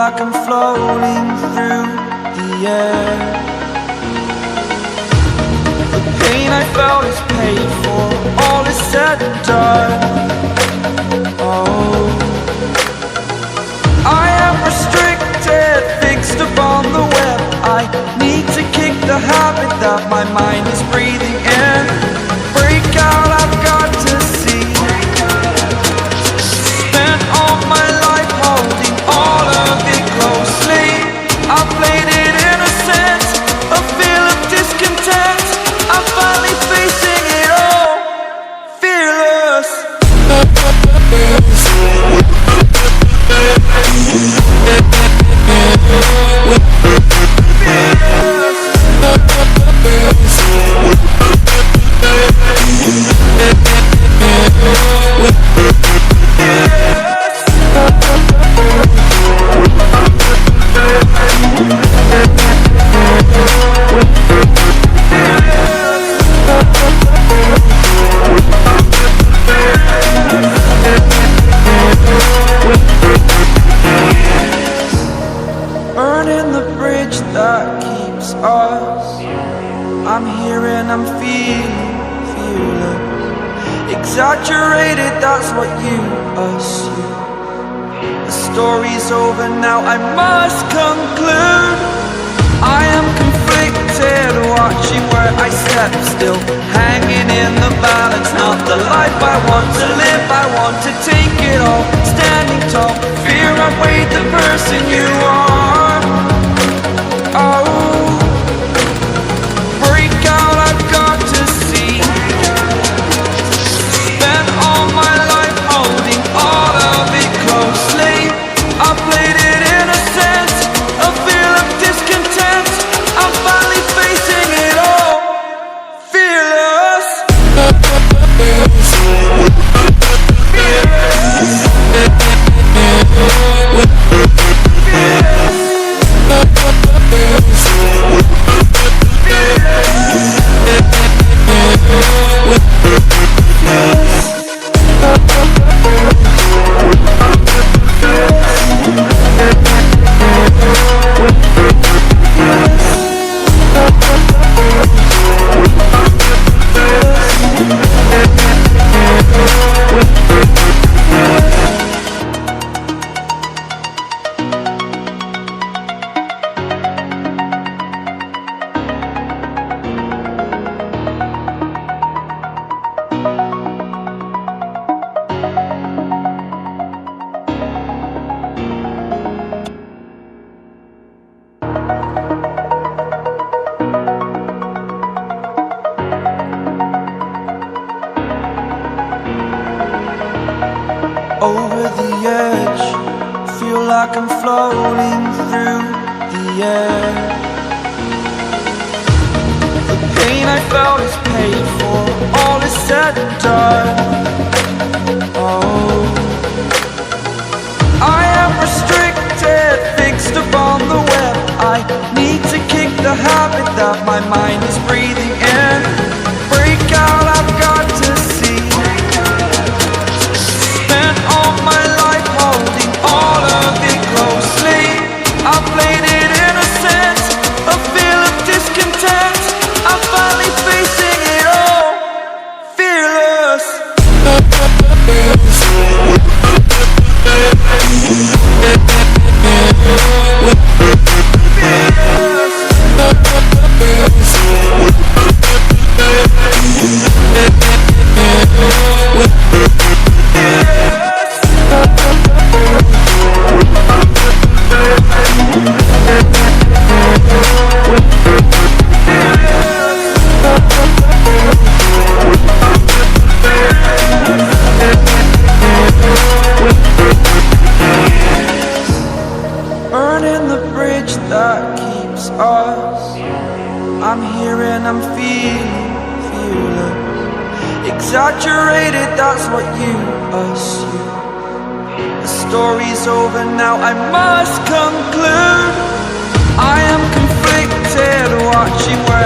like I'm floating through the air. The pain I felt is paid for, all is said and done. Oh, I am restricted, fixed upon the web. I need to kick the habit that my mind is breathing in. Break out, I've got to see. Spent all my life holding all of it closely. I played it innocent, a feel of discontent. I'm finally facing it all, fearless. Burning the bridge that keeps us. I'm here and I'm feeling fearless. Exaggerated, that's what you assume. The story's over now, I must conclude. I am conflicted, watching where I step still, hanging in the balance. Not the life I want to live, I want to take it all. Standing tall, fear I've weighed the person you are. Oh, break out, I've got to see. Spent all my life holding all of it closely. I played it innocent, a feel of discontent. I'm finally facing it all, fearless. Over the edge, feel like I'm floating through the air. The pain I felt is paid for, all is said and done. Oh, I am restricted, fixed upon the web. I need to kick the habit that my mind is breathing in. Break out, I've got to see. Spent all my life holding all of it closely. I played it innocent, a feel of discontent. I'm finally facing it all, fearless. Burning the bridge that keeps us. I'm here and I'm feeling fearless. Exaggerated, that's what you assume. The story's over now, I must conclude. I am conflicted, watching where